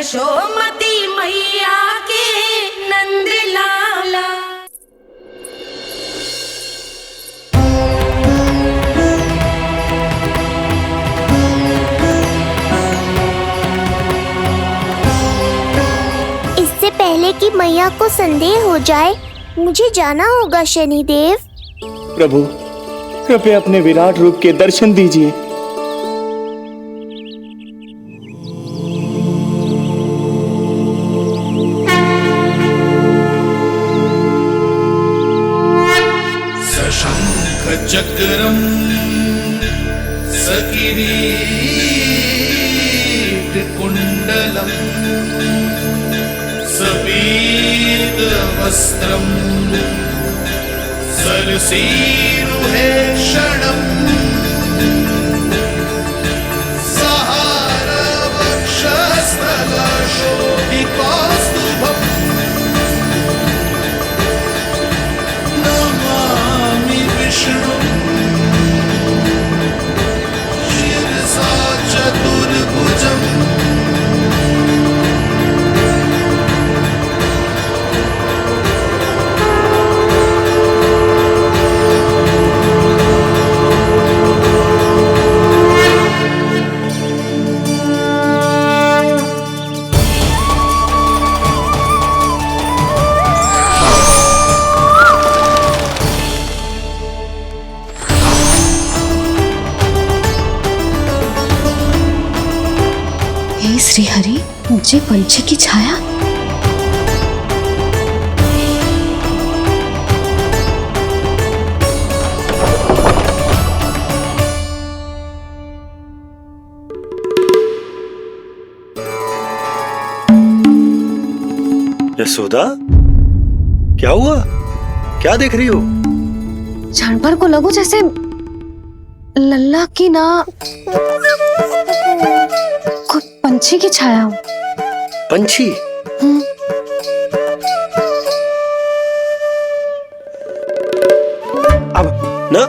यशोमती मैया के नंद लाला। इससे पहले कि मैया को संदेह हो जाए, मुझे जाना होगा शनिदेव। प्रभु, कृपया अपने विराट रूप के दर्शन दीजिए। सशंख चक्रम सकिरीट कुंडलम सबीत वस्त्रम सरसीरुहेक्षणम् सहारवक्षस्थलशोभिकौस्तुभम् नमामि विष्णुं शिरसा चतुर्भुजम्। श्री हरि, मुझे पंछी की छाया। यशोदा, क्या हुआ? क्या देख रही हो? जानवर को लगो जैसे लल्ला की ना कोई पंछी की छाया हो। पंछी? अब ना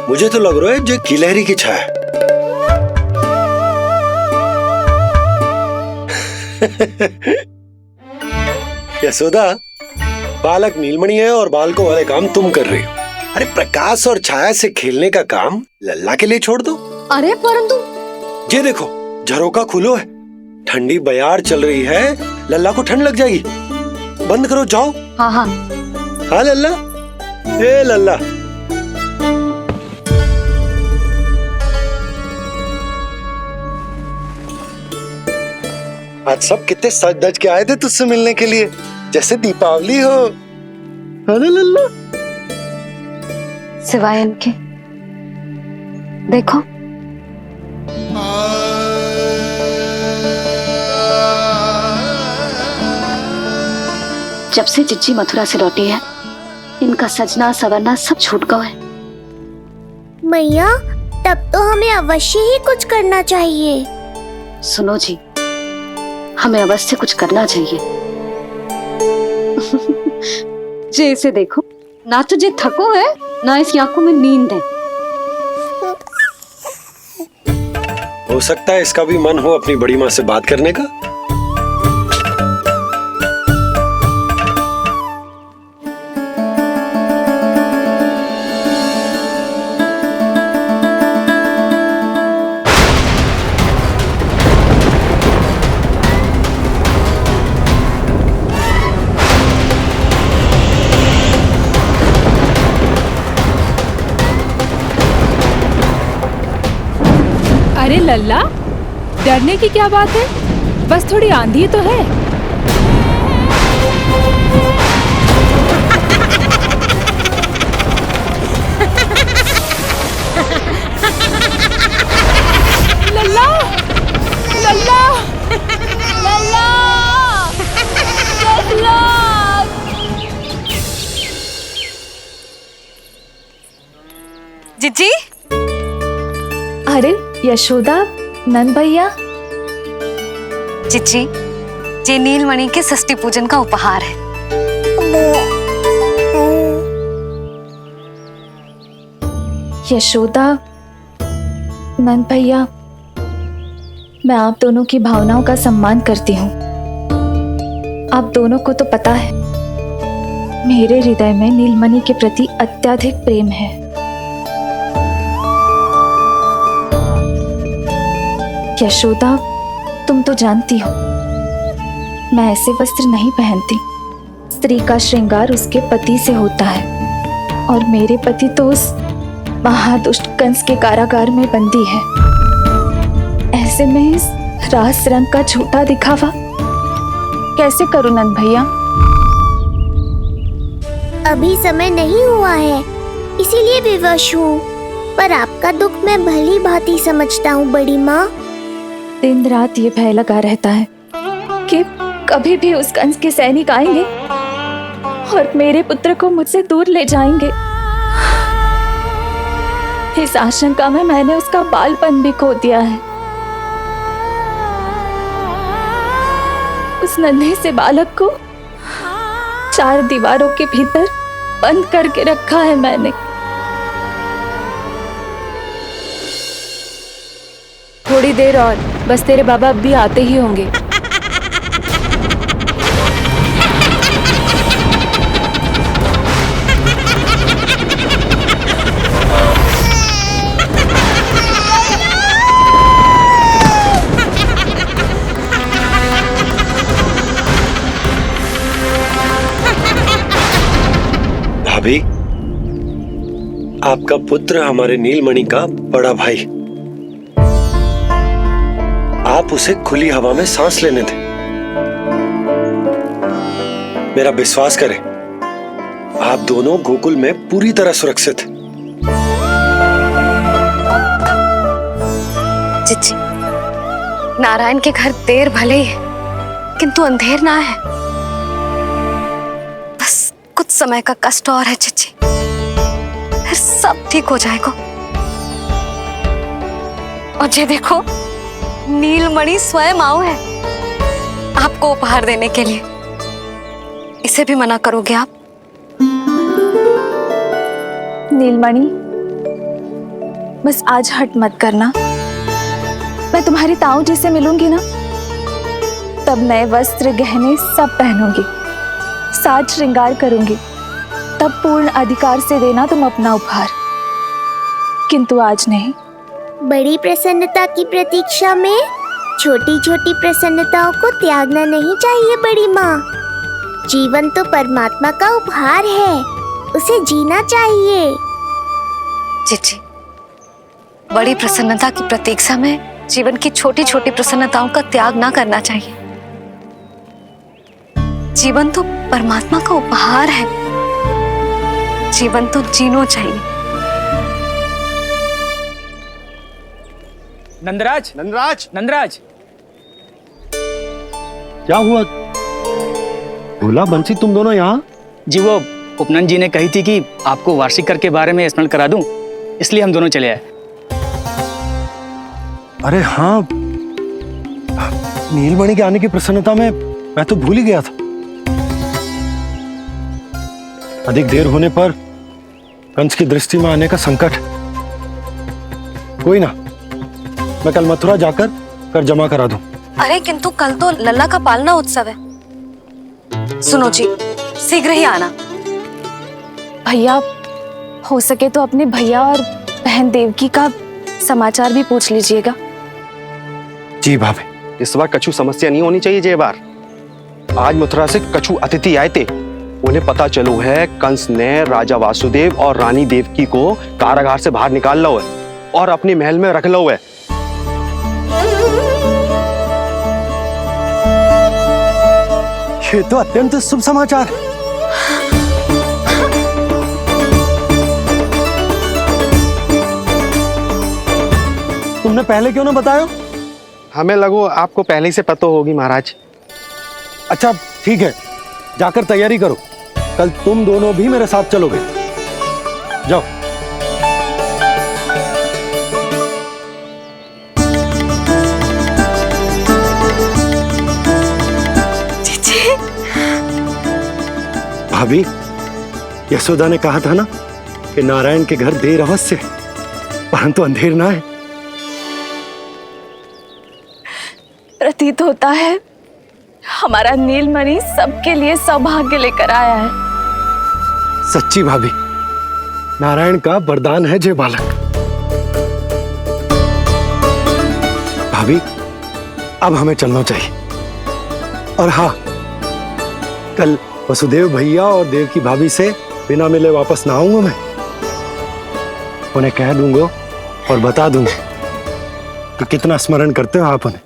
मुझे तो लग रहा है जो गिलहरी की छाया। यशोदा, बालक नीलमणि है और बालकों वाले काम तुम कर रही हो। अरे प्रकाश और छाया से खेलने का काम लल्ला के लिए छोड़ दो। अरे परंतु ये देखो, झरोका खुलो है, ठंडी बयार चल रही है, लल्ला को ठंड लग जाएगी। बंद करो, जाओ। हाँ हाँ हाँ लल्ला, ए लल्ला। आज सब कितने सज धज के आए थे तुझसे मिलने के लिए, जैसे दीपावली हो, है ना लल्ला? सिवाय इनके देखो। जब से चिच्ची मथुरा से लौटी है, इनका सजना सवरना सब छूट गया है। मैया, तब तो हमें अवश्य ही कुछ करना चाहिए। सुनो जी, हमें अवश्य कुछ करना चाहिए। जे इसे देखो, ना तो जे थको है, ना इसकी आंखों में नींद है। हो सकता है इसका भी मन हो अपनी बड़ी माँ से बात करने का। अरे लल्ला, डरने की क्या बात है? बस थोड़ी आंधी तो है। लल्ला, लल्ला, लल्ला, लल्ला। जिज्जी, अरे यशोदा, नंद भैया। चिच्ची, ये नीलमणि के षष्ठी पूजन का उपहार है। यशोदा, नंद भैया, मैं आप दोनों की भावनाओं का सम्मान करती हूँ। आप दोनों को तो पता है मेरे हृदय में नीलमणि के प्रति अत्यधिक प्रेम है। यशोदा, तुम तो जानती हो मैं ऐसे वस्त्र नहीं पहनती। स्त्री का श्रृंगार उसके पति से होता है और मेरे पति तो उस महादुष्ट कंस के कारागार में बंदी है। ऐसे में इस रास रंग का झूठा दिखावा कैसे करूं नंद भैया? अभी समय नहीं हुआ है, इसीलिए विवश हूँ। पर आपका दुख मैं भली भांति समझता हूँ बड़ी माँ। दिन रात ये भय लगा रहता है कि कभी भी उस कंस के सैनिक आएंगे और मेरे पुत्र को मुझसे दूर ले जाएंगे। इस आशंका में मैंने उसका बालपन भी खो दिया है। उस नन्हे से बालक को 4 दीवारों के भीतर बंद करके रखा है मैंने। थोड़ी देर और, बस तेरे बाबा अब भी आते ही होंगे। भाभी, आपका पुत्र हमारे नीलमणि का बड़ा भाई। आप उसे खुली हवा में सांस लेने दें। मेरा विश्वास करें, आप दोनों गोकुल में पूरी तरह सुरक्षित हैं। चिच्ची, नारायण के घर देर भले ही है, किंतु अंधेर ना है। बस कुछ समय का कष्ट और है चिच्ची, फिर सब ठीक हो जाएगा। और ये देखो, नीलमणि स्वयं आओ है आपको उपहार देने के लिए। इसे भी मना करोगे आप? नीलमणि, बस आज हट मत करना। मैं तुम्हारी ताऊ जी से मिलूंगी ना, तब नए वस्त्र गहने सब पहनूंगी, साज श्रृंगार करूंगी, तब पूर्ण अधिकार से देना तुम अपना उपहार। किंतु आज नहीं। बड़ी प्रसन्नता की प्रतीक्षा में छोटी छोटी प्रसन्नताओं को त्यागना नहीं चाहिए बड़ी माँ। जीवन तो परमात्मा का उपहार है, उसे जीना चाहिए। चिच्ची, बड़ी प्रसन्नता की प्रतीक्षा में जीवन की छोटी छोटी प्रसन्नताओं का त्याग ना करना चाहिए। जीवन तो परमात्मा का उपहार है, जीवन तो जीना चाहिए। नंदराज, नंदराज, नंदराज, क्या हुआ? भोला, बंसी, तुम दोनों यहाँ? जी वो उपनंद जी ने कही थी कि आपको वार्षिक कर के बारे में स्मरण करा दूं, इसलिए हम दोनों चले आए। अरे हाँ, नीलमणि के आने की प्रसन्नता में मैं तो भूल ही गया था। अधिक देर होने पर कंस की दृष्टि में आने का संकट। कोई ना, मैं कल मथुरा जाकर कर जमा करा दूं। अरे किंतु कल तो लल्ला का पालना उत्सव है। सुनो जी, शीघ्र ही आना। भैया, हो सके तो अपने भैया और बहन देवकी का समाचार भी पूछ लीजिएगा। जी भाभी। इस बार कछु समस्या नहीं होनी चाहिए। ये बार आज मथुरा से कछु अतिथि आए थे, उन्हें पता चलो है कंस ने राजा वासुदेव और रानी देवकी को कारागार से बाहर निकाल लो है और अपने महल में रख लो है। ये तो अत्यंत शुभ समाचार है। तुमने पहले क्यों ना बताया? हमें लगो आपको पहले ही से पता होगी महाराज। अच्छा ठीक है, जाकर तैयारी करो, कल तुम दोनों भी मेरे साथ चलोगे। जाओ। भाभी, यशोदा ने कहा था ना कि नारायण के घर देर अवश्य है, परंतु अंधेर ना है। प्रतीत होता है हमारा नीलमणि सबके लिए सौभाग्य लेकर आया है। सच्ची भाभी, नारायण का वरदान है जे बालक। भाभी, अब हमें चलना चाहिए। और हाँ, कल वसुदेव भैया और देव की भाभी से बिना मिले वापस ना आऊंगा मैं। उन्हें कह दूंगा और बता दूंगा कि कितना स्मरण करते हो आप उन्हें।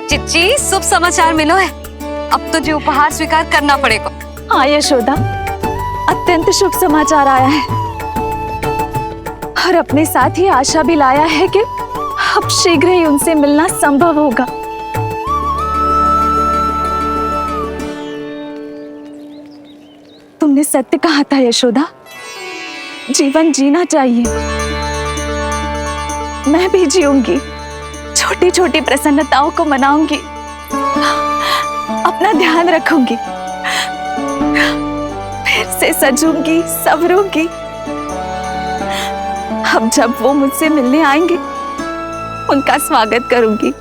चिच्ची, शुभ समाचार मिलो है। अब तुझे उपहार स्वीकार करना पड़ेगा। हाँ यशोदा, अत्यंत शुभ समाचार आया है और अपने साथ ही आशा भी लाया है कि अब शीघ्र ही उनसे मिलना संभव होगा। तुमने सत्य कहा था यशोदा, जीवन जीना चाहिए। मैं भी जीऊंगी, छोटी छोटी प्रसन्नताओं को मनाऊंगी, अपना ध्यान रखूंगी, फिर से सजूंगी, संवरूंगी। अब जब वो मुझसे मिलने आएंगे, उनका स्वागत करूंगी।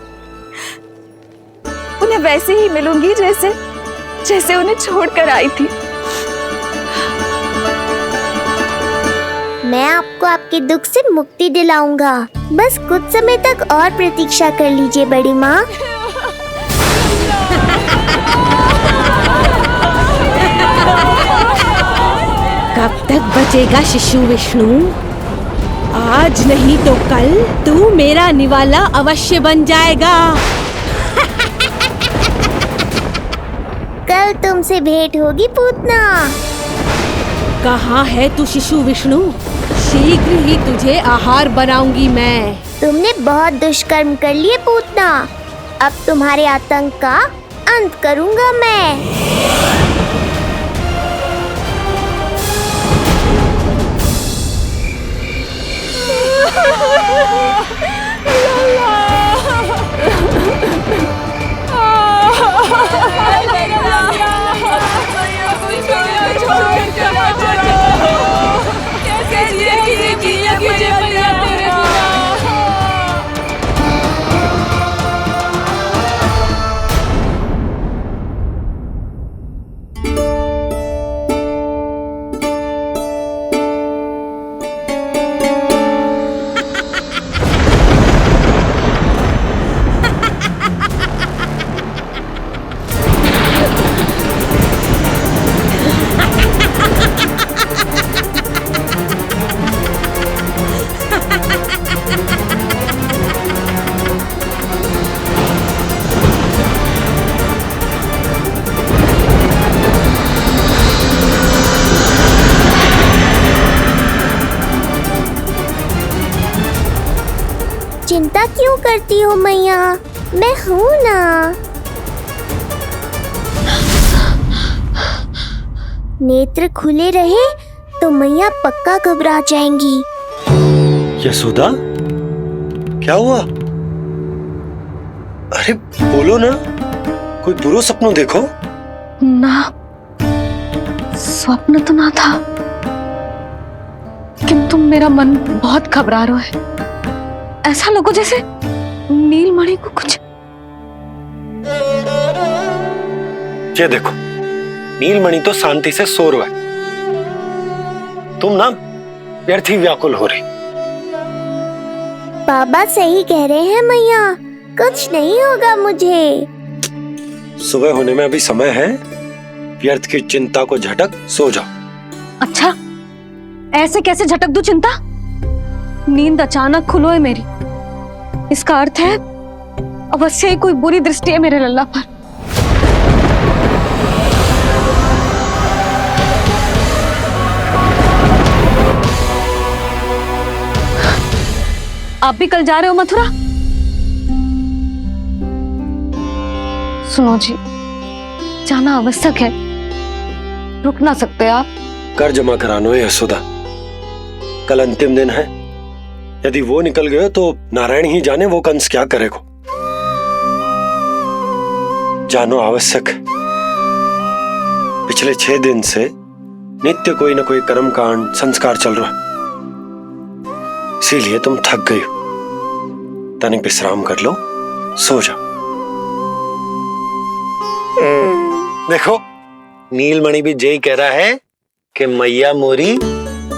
उन्हें वैसे ही मिलूंगी जैसे जैसे उन्हें छोड़कर आई थी। मैं आपको आपके दुख से मुक्ति दिलाऊंगा। बस कुछ समय तक और प्रतीक्षा कर लीजिए बड़ी माँ। कब तक बचेगा शिशु विष्णु? आज नहीं तो कल तू मेरा निवाला अवश्य बन जाएगा। कल तुमसे भेंट होगी पूतना। कहाँ है तू शिशु विष्णु? शीघ्र ही तुझे आहार बनाऊंगी मैं। तुमने बहुत दुष्कर्म कर लिए पूतना। अब तुम्हारे आतंक का अंत करूंगा मैं। चिंता क्यों करती हो मैया? मैं हूँ ना। नेत्र खुले रहे तो मैया पक्का घबरा जाएंगी। यशोदा, क्या हुआ? अरे बोलो ना, कोई बुरा सपना देखो। ना, स्वप्न तो ना था, किंतु मेरा मन बहुत घबरा रहा है। ऐसा लगो जैसे नीलमणि को कुछ। ये देखो, नीलमणि तो शांति से सो रहा है। तुम ना व्यर्थ ही व्याकुल हो रही। बाबा सही कह रहे हैं मैया, कुछ नहीं होगा मुझे। सुबह होने में अभी समय है। व्यर्थ की चिंता को झटक सो जाओ। अच्छा, ऐसे कैसे झटक दूं चिंता? नींद अचानक खुलो है मेरी। इसका अर्थ है अवश्य ही कोई बुरी दृष्टि है मेरे लल्ला पर। आप भी कल जा रहे हो मथुरा? सुनो जी, जाना आवश्यक है, रुक ना सकते आप। कर जमा करानो है यशोदा, कल अंतिम दिन है। यदि वो निकल गए तो नारायण ही जाने वो कंस क्या करेगा। जानो आवश्यक। पिछले 6 दिन से नित्य कोई ना कोई कर्मकांड संस्कार चल रहा है, इसीलिए तुम थक गई हो। तनिक विश्राम कर लो, सो जा। देखो नीलमणि भी यही कह रहा है कि मैया मोरी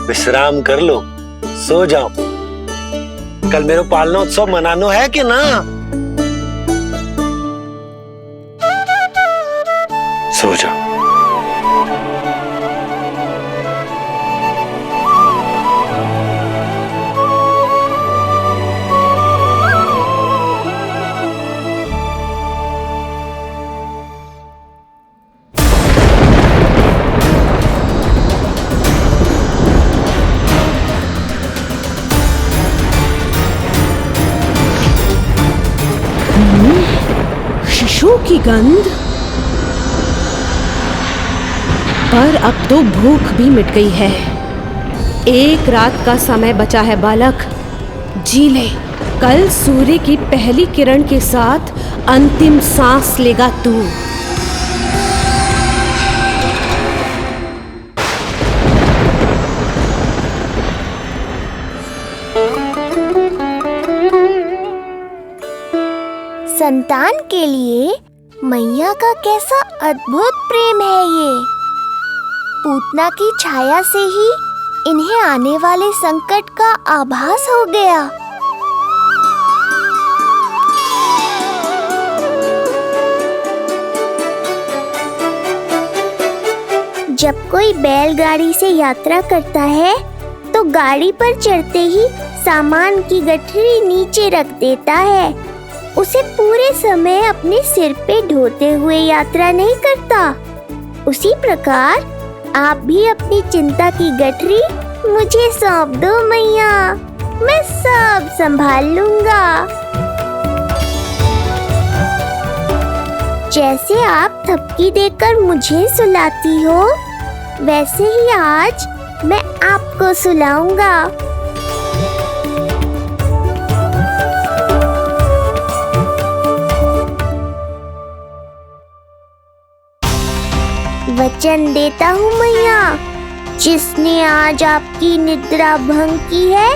विश्राम कर लो, सो जाओ। कल मेरो पालना उत्सव मनानो है कि ना? सो जाओ। शिशु की गंध। पर अब तो भूख भी मिट गई है। एक रात का समय बचा है बालक, जी ले। कल सूर्य की पहली किरण के साथ अंतिम सांस लेगा तू। संतान के लिए मैया का कैसा अद्भुत प्रेम है ये। पूतना की छाया से ही इन्हें आने वाले संकट का आभास हो गया। जब कोई बैलगाड़ी से यात्रा करता है तो गाड़ी पर चढ़ते ही सामान की गठरी नीचे रख देता है। उसे पूरे समय अपने सिर पे ढोते हुए यात्रा नहीं करता। उसी प्रकार आप भी अपनी चिंता की गठरी मुझे सौंप दो मैया, मैं सब संभाल लूंगा। जैसे आप थपकी देकर मुझे सुलाती हो, वैसे ही आज मैं आपको सुलाऊंगा। वचन देता हूँ मैया, जिसने आज आपकी निद्रा भंग की है,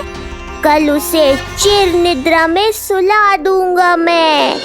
कल उसे चिर निद्रा में सुला दूंगा मैं।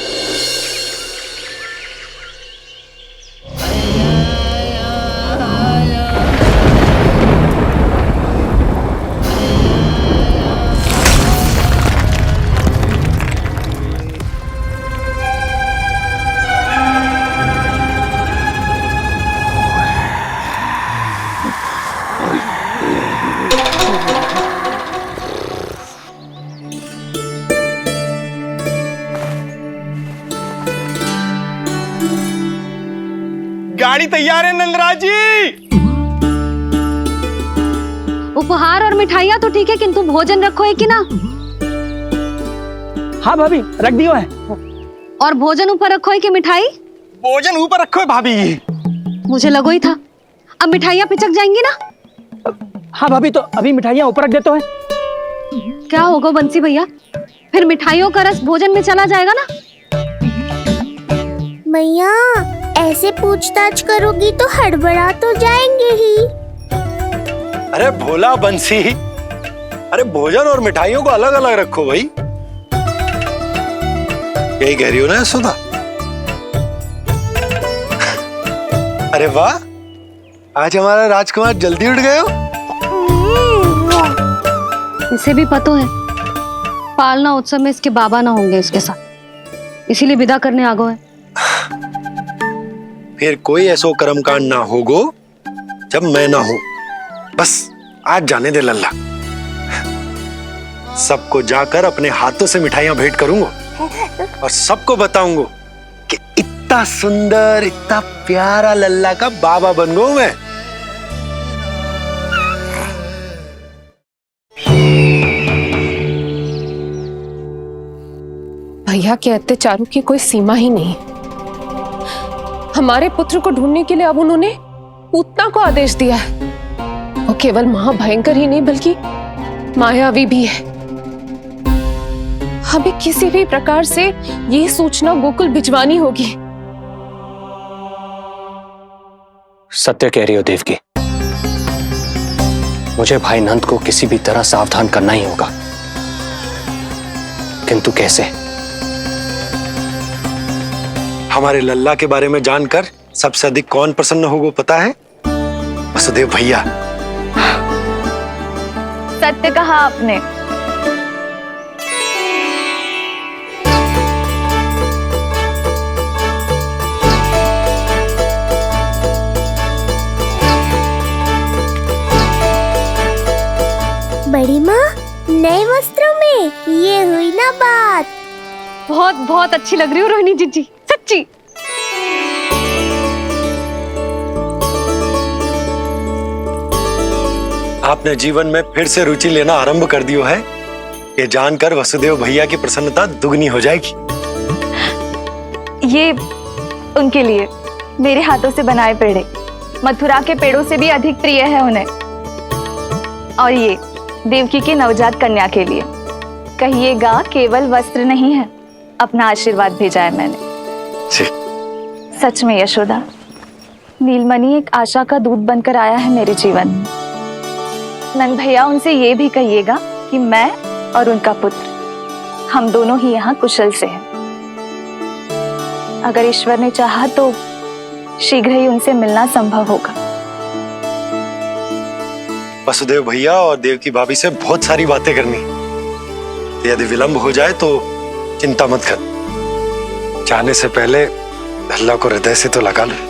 गाड़ी तैयार है नंदराज जी। उपहार और मिठाइयाँ तो ठीक है, किंतु भोजन रखो है कि ना? हाँ भाभी, रख दियो है। और भोजन ऊपर रखो है कि मिठाई? भोजन ऊपर रखो है भाभी। मुझे लगो ही था, अब मिठाइयाँ पिचक जाएंगी ना। हाँ भाभी, तो अभी मिठाइयाँ ऊपर रख देते हैं। क्या होगा बंसी भैया, फिर मिठाइयों का रस भोजन में चला जाएगा ना। मैया ऐसे पूछताछ करोगी तो हड़बड़ा तो जाएंगे ही। अरे भोला बंसी, अरे भोजन और मिठाइयों को अलग अलग रखो भाई। यही कह रही हो ना यशोदा? अरे वाह, आज हमारा राजकुमार जल्दी उठ गए हो। इसे भी पता है पालना उत्सव में इसके बाबा ना होंगे इसके साथ, इसीलिए विदा करने आ गए। फिर कोई ऐसो कर्मकांड ना होगो जब मैं ना हूं। बस आज जाने दे लल्ला, सबको जाकर अपने हाथों से मिठाइयां भेंट करूंगा और सबको बताऊंगा कि इतना सुंदर, इतना प्यारा लल्ला का बाबा बन गया मैं। भैया के अत्याचारों की कोई सीमा ही नहीं। हमारे पुत्र को ढूंढने के लिए अब उन्होंने पूतना को आदेश दिया है। वो केवल महाभयंकर ही नहीं बल्कि मायावी भी है। हमें किसी भी प्रकार से ये सूचना गोकुल भिजवानी होगी। सत्य कह रही हो देवकी, मुझे भाई नंद को किसी भी तरह सावधान करना ही होगा, किंतु कैसे? हमारे लल्ला के बारे में जानकर सबसे अधिक कौन प्रसन्न होगा पता है? वसुदेव भैया। सत्य कहा आपने। बड़ी माँ, नए वस्त्रों में ये हुई ना बात। बहुत बहुत अच्छी लग रही हो रोहिणी जीजी, सच्ची। आपने जीवन में फिर से रुचि लेना आरंभ कर दियो है, ये जानकर वसुदेव भैया की प्रसन्नता दुगनी हो जाएगी। ये उनके लिए मेरे हाथों से बनाए पेड़े मथुरा के पेड़ों से भी अधिक प्रिय है उन्हें। और ये देवकी की नवजात कन्या के लिए कहिएगा केवल वस्त्र नहीं है, अपना आशीर्वाद भेजा है मैंने। सच में यशोदा, नीलमणि एक आशा का दूत बनकर आया है मेरे जीवन में। नंद भैया, उनसे ये भी कहिएगा कि मैं और उनका पुत्र हम दोनों ही यहाँ कुशल से हैं। अगर ईश्वर ने चाहा तो शीघ्र ही उनसे मिलना संभव होगा। वसुदेव भैया और देवकी भाभी से बहुत सारी बातें करनी, यदि विलंब हो जाए तो चिंता मत कर। जाने से पहले लल्ला को हृदय से तो लगा लो।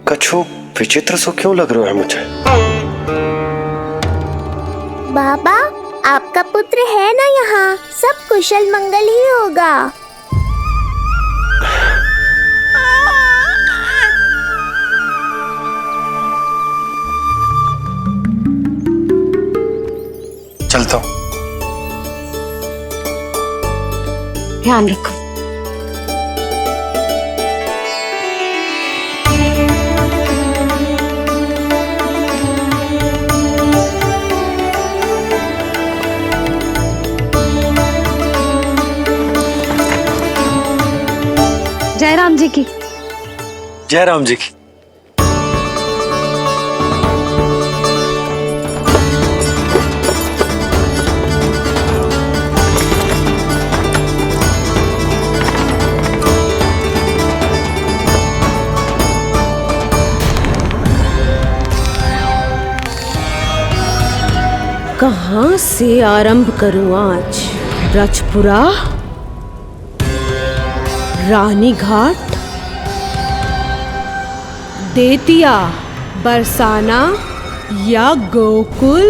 कछु विचित्र सो क्यों लग रहा है मुझे? बाबा, आपका पुत्र है ना यहाँ, सब कुशल मंगल ही होगा। चलता हूँ। ध्यान रखो। जय राम जी की। जय राम जी की। कहाँ से आरंभ करूं आज? ब्रजपुरा, रानी घाट, देतिया, बरसाना या गोकुल?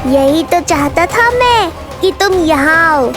यही तो चाहता था मैं कि तुम यहाँ आओ।